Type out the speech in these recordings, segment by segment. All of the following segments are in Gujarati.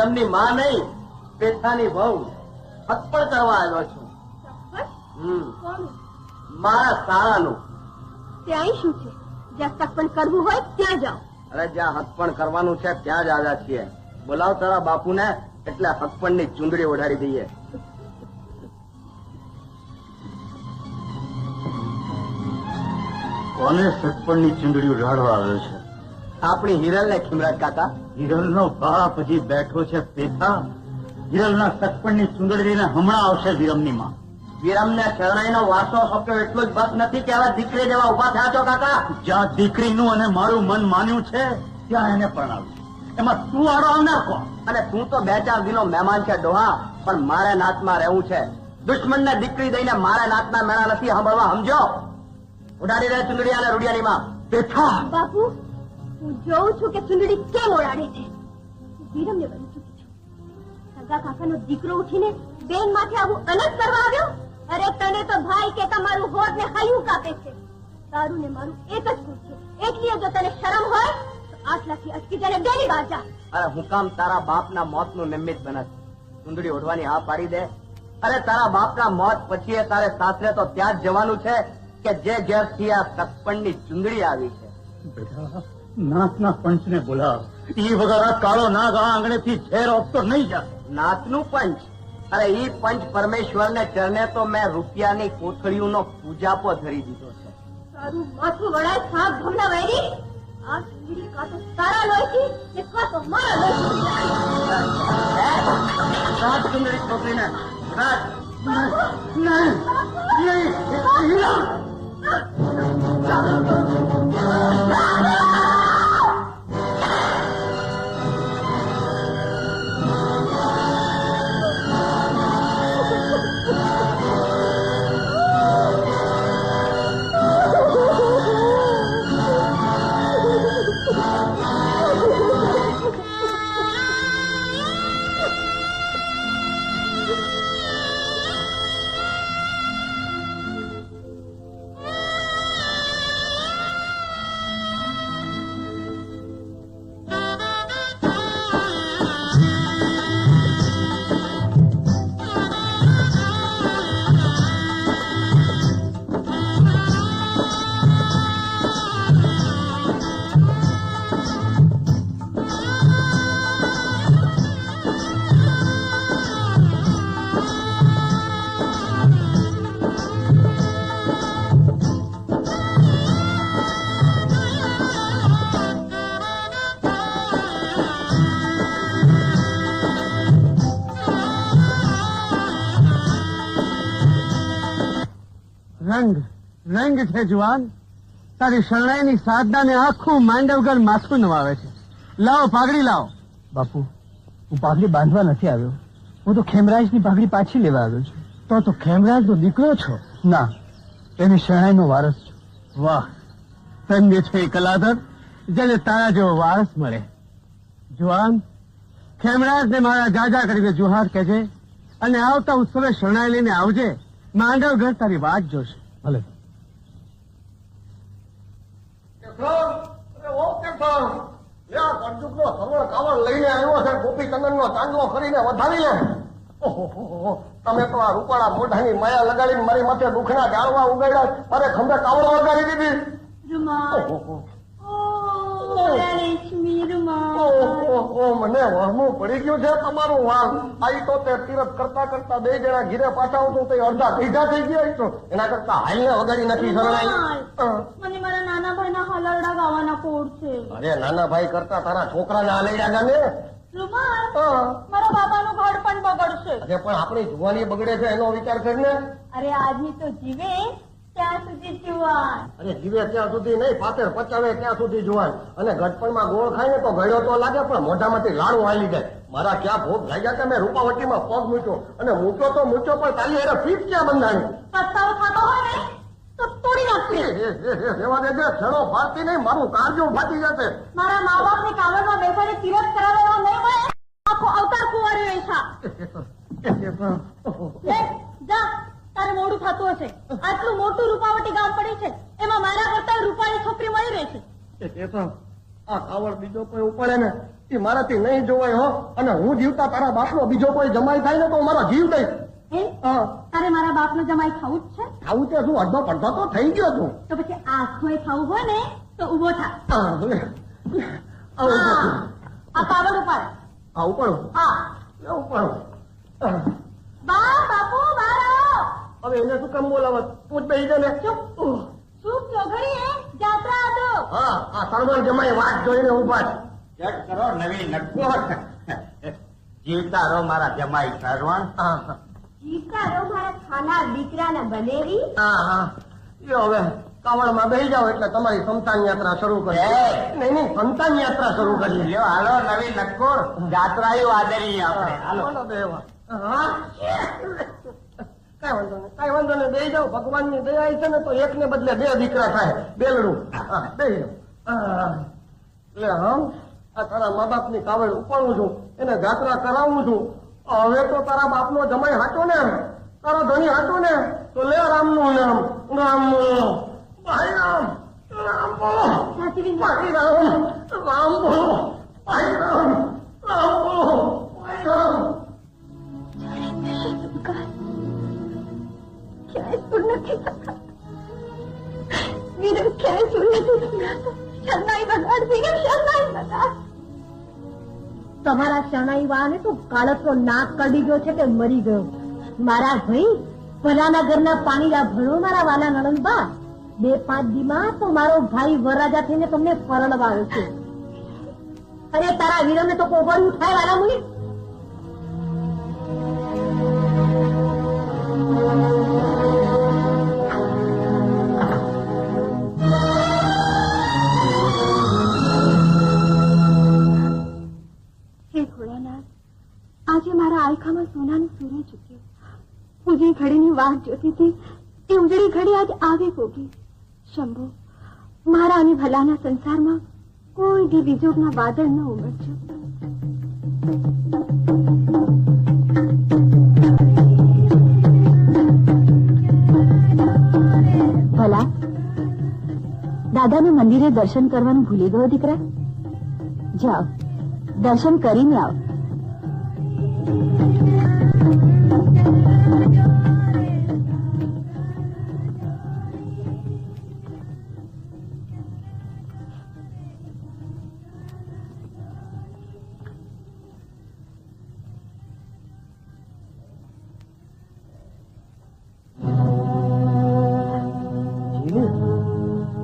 વિરમની માં નહીં, પેથાની વહુ હથપણ કરવા આવ્યો છું. મારા સારાનું. ત્યાં શું છે? જ્યાં સપન કરવું હોય ત્યાં જાઓ. અરે જ્યાં હથપણ કરવાનું છે ત્યાં જ આવ્યા છીએ. બોલાવ તારા બાપુને, એટલે હથપણની ચુંદડી ઓઢાડી દઈએ. કોને સટપણની ચુંદડી ઉઢાડવા આવ્યો છે? આપણી હિરલ ને ખીમરાજ કાકા. હિરલનો બાપ હજી બેઠો છે પેથા. હિરલના સટપણની ચુંદડી લઈને હમણાં આવશે વિરમની માં. વિરમને શરણાઈનો વારસો સોંપ્યો એટલું જ બસ નથી કે હવે દીકરી જેવા ઉભા થયા છો કાકા. જ્યાં દીકરીનું અને મારું મન માન્યું છે ત્યાં એને પરણાવ્યું. એમાં તું આડો આવનાર કોણ? અને તું તો 2-4 દિનો મહેમાન છે ડોહા, પણ મારે નાતમાં રહેવું છે. દુશ્મનને દીકરી દઈને મારે નાતના મેળા નથી સાંભળવા, સમજો? ઉડાડી દે ચુંદડી અને રૂડિયાની માં. પેથા બાપુ, હું જોઉં છું કે ચુંદડી કેમ ઓળાડે છે. વિરમને બની ચૂકી છું. સગા કાકાનો દીકરો ઉઠીને બેન માથે આવું અલગ કરવા આવ્યો. અરે તને તો ભાઈ કે તમારું હોઠ ને હૈયું કાપે છે. તારું ને મારું એક જ કુળ છે, એટલે જો તને શરમ હોય તો આટલાથી અટકી જાય બેની બાજા. અરે હું કામ તારા બાપના મોતનું નિમિત્ત બનત? ચુંદડી ઓઢવાની હા પાડી દે. અરે તારા બાપના મોત પછી તારે સાસરે તો ત્યાં જ જવાનું છે કે જે ઘેરથી આ સટપણની ચુંદડી આવી છે. બેટા, નાથના પંચને બોલાવ. ઈ વગર આ કાળો નાગ આ આંગણેથી ઝેર આપતો નહીં જાય. નાથનું પંચ? અરે ઈ પંચ પરમેશ્વરને ચરણે તો મેં રૂપિયાની કોથળીઓનો પૂજાપો ધરી દીધો છે. તારું માથું વળાય સાપ ભમણા વૈરી. આ ચુંદડી કાં તો તારા લોહીથી કે કાં તો મારા લોહીથી. રાત ચુંદડી છોકરીને રાત. રંગ છે જુવાન. તારી શરણાઈની સાધના ને આખું માંડવગઢ માથું નવાવે છે. લાવો પાઘડી લાવો. બાપુ, હું પાઘડી બાંધવા નથી આવ્યો. હું તો ખેમરાજની પાઘડી પાછી લેવા આવ્યો છું. તો ખેમરાજનો દીકરો છો? ના, એની શરણાઈનો વારસ છું. વાહ, ધન્ય છે એ કલાધર જેને તારા જેવો વારસ મળે. જુવાન, ખેમરાજને મારા જાજા કરીને જુહાર કહેજે અને આવતા ઉત્સવે શરણાઈ લઈને આવજે. માંડવગઢ તારી વાત જોશે. ભલે. લઈને આવ્યો છે, ગોપી ચંદન નો ચાંદલો કરીને વધાવી લે. તમે તો આ રૂપાળા મોઢાની માયા લગાડીને મારી માથે દુખના ડાળવા ઉગાડ્યા. અરે ખંભે કાવડો વગાડી દીધી. મને વહમું પડી ગયું છે તમારું વાળ. આઈ તો તે તીરથ કરતા કરતા 2 જણા ઘીરે પાછા આવતું તે અડધા પીઢા થઈ ગયા છો. એના કરતા હાલને વગાડી નથી શરણાઈ. મને મારા નાના ભાઈ ના હલરડા ગાવાના કોડ છે. અરે નાના ભાઈ કરતા તારા છોકરાના હલરડા ગાને. મારા બાબાનું ઘર પણ બગડશે. અરે પણ આપણી જુવાની બગડે છે એનો વિચાર કરીને. અરે આદમી તો જીવે ત્યાં સુધી જુવાન. અરે જીવે ત્યાં સુધી નહીં, પાતર પચાવે ત્યાં સુધી જુવાન. અને ગઢપણમાં ગોળ ખાય ને તો ગળ્યો તો લાગે પણ મોઢામાંથી લાડુ હાલી જાય. મારા ક્યાં ભોગ લાગ્યા કે મેં રૂપાવટીમાં પગ મૂક્યો અને મૂક્યો તો મૂક્યો પણ તાલી એને ફીટ ક્યાં બંધાણી. પસ્તાવો થતો હોય ને તો તોડી નાખશે. રેવા દેજે, છેડો ફાટતી નહીં, મારું કાળજું ફાટી જશે. મારા મા બાપ ની કાવડમાં બેસાડી તીરથ કરાવેલો નહીં હોય આખો અવતાર કુંવારી રહેશા. જા, તારે મોડું થતું હશે. આટલું મોટું રૂપાવટી ગામ પડી છે, એમાં મારા કરતા રૂપાની છોકરી મળી રહી છે. આ કાવડ બીજો કોઈ ઉપાડે ને એ મારાથી નહીં જોવાય હો. અને હું જીવતા તારા બાપનો બીજો કોઈ જમાઈ થાય ને તો હું મારો જીવ દઈશ. હા, તારે મારા બાપનો જમાઈ થવું જ છે આવું તે શું અડધો પડધો તો થઈ ગયો તું. તો પછી આંખોય થવું હોય ને તો ઉભો થા. આવું આ પાવડ ઉપર. પડું હા એવું પડું. બા બાપુ બહાર આવો. હવે એને શું કામ બોલાવે? તું જ બેસી જા ને. શું ચોઘડી હે જાત્રા હતો. હા, આ સરવણ જમાઈ વાત જોઈને ઉભા છે. ચેક કરો નવી નટકોર. જીવતા રહો મારા જમાઈ સરવણ. હા હા જીવતા રહો મારા ખાના દીકરાના બનેવી. હા લ્યો હવે કાવડમાં બેસી જાઓ એટલે તમારી સંતાન યાત્રા શરૂ કરીએ. નહીં સંતાન યાત્રા શરૂ કરીએ. લ્યો હાલો નવી નટકોર. જાત્રાયું આદરીએ આપણે. હાલો. બોલો બેવા. હા કાંઈ વાંધો નહીં બેસી જાઓ. ભગવાનની દયા છે ને તો એક ને બદલે બે દીકરા થાય. બેલડું. હા બેસી જાઓ. એટલે હમ આ તારા મા બાપ ની કાવડ ઉપાડું છું, એને જાત્રા કરાવું છું. હવે તો તારા બાપ નો જમાઈ હાચો ને, તારો ધણી હાચો ને, તો લે રામ નું નામ. રામ બોલો ભાઈ, રામ રામ બોલો ભાઈ, રામ રામ બોલો ભાઈ, રામ રામ બોલો ભાઈ, રામ. ક્યાંય સુર નથી થતા. વીરમ ક્યાંય સુર નથી થતા. શરણાઈ બગાડ વીરમ, શરણાઈ બગાડ. તમારા શરણાઈ વાને તો કાળતનો નાક કાઢી ગયો છે કે મરી ગયો. મારા ભાઈ ભલાના ઘરના પાણીલા ભણો મારા વાલા નણંદબા. 2-5 દીમાં તો મારો ભાઈ વરરાજા થઈને તમને પરણવા આવ્યો છે. અરે તારા વીરમને તો કોબળું થાય વાલા મુની. આજે મારા આયખામાં સોનાનું સૂર્ય ચૂક્યો. હું જે ઘડીની વાટ જોતી હતી એ ઉજળી ઘડી આજ આવી પોગી. શંભુ, મારા અને ભલાના સંસારમાં કોઈ દી વિજોગના વાદળ ન ઉમટજો. ભલા, દાદાને મંદિરે દર્શન કરવાનું ભૂલી ગયો દીકરા? જાઓ, દર્શન કરીને આવો.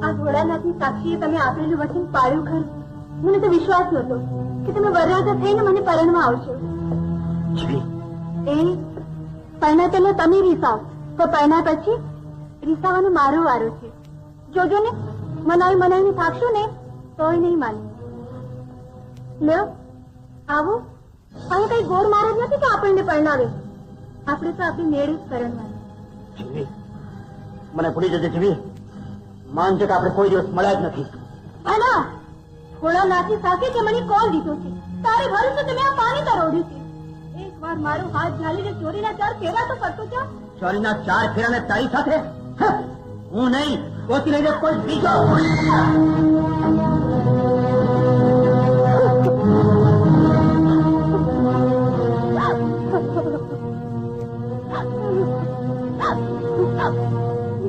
આ ઘોડાનાથી સાક્ષીએ તમે આપેલું વચન પાળ્યું ખરું? મને તો વિશ્વાસ નહોતો કે તમે વરરાજા થઈને મને પરણવા આવશો. એ પરણા પેલા તમે રીસાવ તો પરણા પછી રીસાવાનો મારો વારો છે. જોજો ને, મનાવીને થાકશો ને તોય નહીં માને. લ્યો આવો. અહીં કઈ ગોર મારે જ નથી કે આપણને પરણાવે. આપણે તો આપણી મેળે જ પરણવાની. મને ભૂલી જજે જીવી. માન છે કે આપણે કોઈ દિવસ મળ્યા જ નથી. અલા ઘોડા નાથી સાથે કે મને કોલ દીધો છે. તારે ભરોસે તમે આ પાણી તરોડ્યું છે. એક વાર મારો હાથ ઝાલીને ચોરીના 4 ફેરા તો કરતો જા. ચોરીના 4 ફેરાને તારી સાથે? હું નહીં, ગોતી લઈ કોઈ બીજો.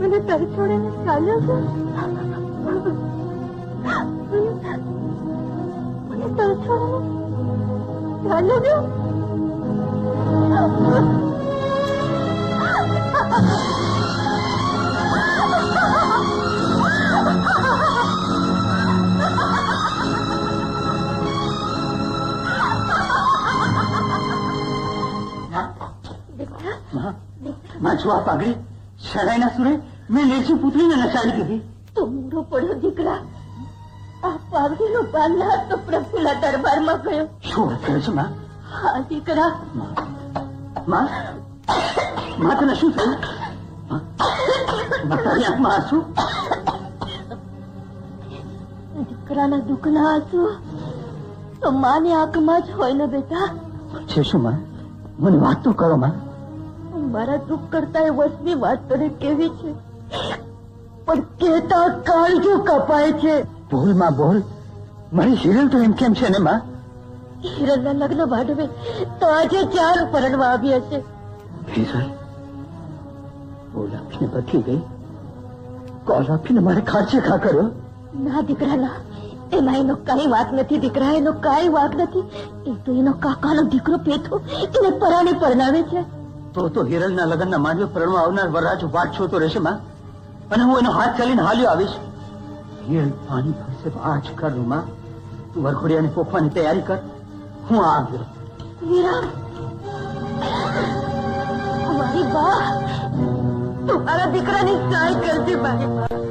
મને તરછોડીને ચાલ્યો છે. મને તરછોડીને ચાલ્યો ગયો. માં છું આ પાઘડી શરાઈના સુરે મેં લેસી પુત્રીને નચાડી દીધી. તો મૂડો પડ્યો દીકરા. આ પાઘડીનો બાંધા તો પ્રભુના દરબારમાં ગયો. શું વાત કરે છે માં? હા દીકરા. માં તને શું થયું? તારી આંખમાં આંસુ? દીકરાના દુઃખના આંસુ તો માની આંખમાં જ હોય ને બેટા. છે શું માં? મને વાત તો કરો માં. મારા દુઃખ કરતા એ વસની વાત તને કેવી છે, પણ કેતા કાળજો કપાય છે. બોલ માં બોલ. મારી સિરિયલ તો એમ કેમ છે ને માં? હિરણના લગ્ન માંડવે તો આજે 4 પરણવા આવ્યા છે. હિરલ બોલ આપીને બચી ગઈ. કોલ આપીને મારે ખાચે ખા કર્યો. ના દીકરા ના, એમાં એનો કઈ વાત નથી દીકરા, એનો કઈ વાત નથી. એ તો એનો કાકાનો દીકરો પેથો એને પરાણે પરણાવે છે. તો હિરલના લગ્નના માંડવે પરણવા આવનાર વરરાજ વાટ જોતો રહેશે માં, અને હું એનો હાથ ચાલીને હાલ્યો આવીશ. હિરલ પાણી ભરશે તો આ જ કર માં. તું વરઘોડિયાને પોખવાની તૈયારી કર, હું આવ્યો. વિરામ, મારી બા, તું મારા દીકરાની સહાય કરજે મારી બા.